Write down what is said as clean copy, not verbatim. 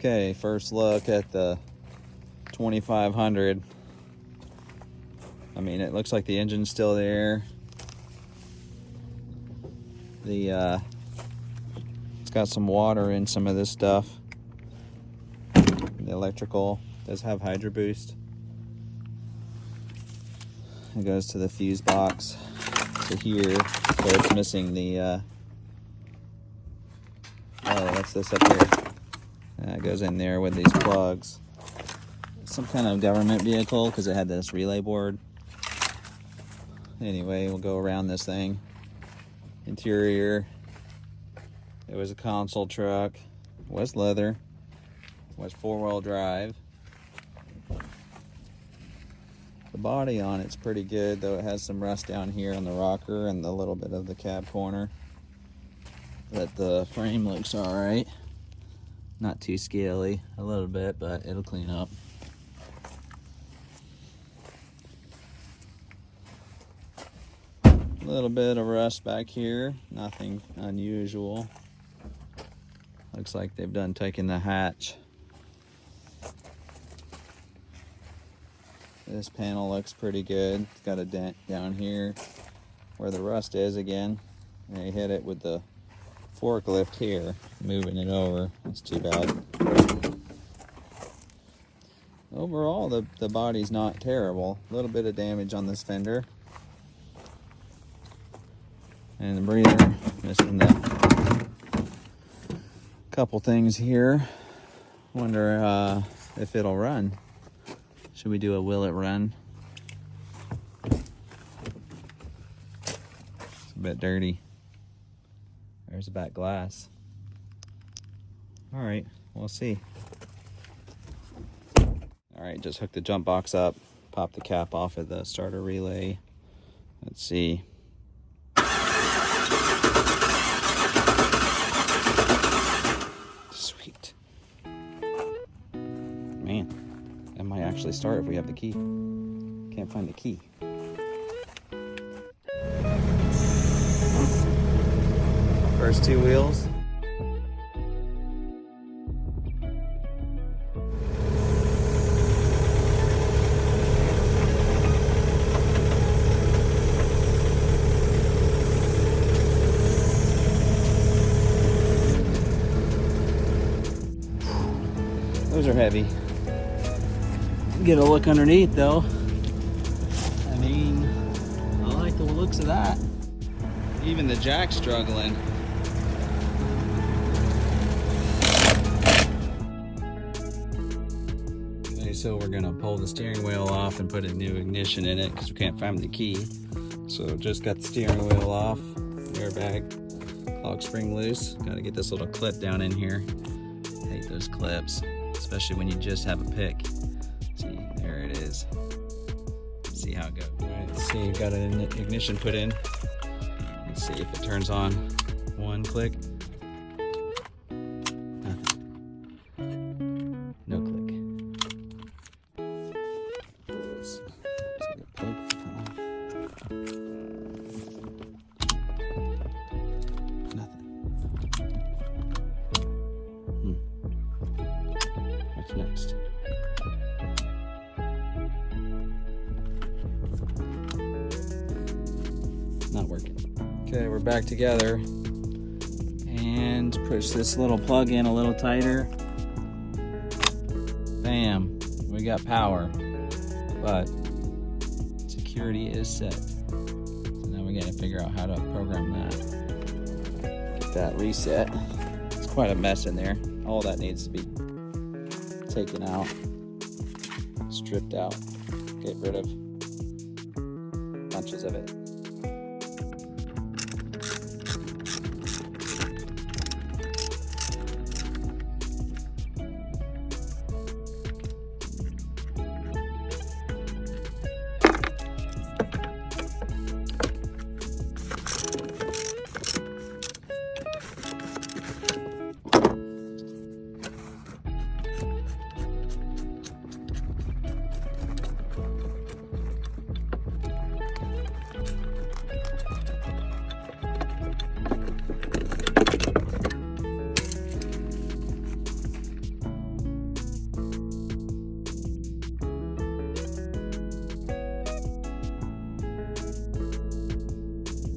Okay, first look at the 2500. I mean, it looks like the engine's still there. It's got some water in some of this stuff. The electrical does have hydro boost. It goes to the fuse box to here, so it's missing the oh, what's this up here? It goes in there with these plugs. Some kind of government vehicle because it had this relay board. Anyway, we'll go around this thing. Interior. It was a console truck. Was leather. Was 4-wheel drive. The body on it's pretty good, though it has some rust down here on the rocker and a little bit of the cab corner. But the frame looks alright. Not too scaly, a little bit, but it'll clean up. A little bit of rust back here, nothing unusual. Looks like they've done taking the hatch. This panel looks pretty good. It's got a dent down here where the rust is again. They hit it with the forklift here, moving it over. That's too bad. Overall, the body's not terrible. A little bit of damage on this fender. And the breather, missing the couple things here. Wonder if it'll run. Should we do a will it run? It's a bit dirty. There's the back glass. All right, we'll see. All right, just hook the jump box up, pop the cap off of the starter relay. Let's see. Sweet. Man, that might actually start if we have the key. Can't find the key. First two wheels. Those are heavy. Get a look underneath though. I mean, I like the looks of that. Even the jack's struggling. Okay, so we're gonna pull the steering wheel off and put a new ignition in it because we can't find the key. So just got the steering wheel off, airbag, log spring loose. Gotta get this little clip down in here. I hate those clips, especially when you just have a pick. See, there it is. See how it goes. All right, let's see, got an ignition put in. Let's see if it turns on. One click. Nothing. No click. Let's get a plug. Nothing. What's next? Not working. Okay, we're back together and push this little plug in a little tighter. Bam, we got power, but security is set. So now we gotta figure out how to program that. Get that reset. It's quite a mess in there. All that needs to be taken out, stripped out, get rid of bunches of it.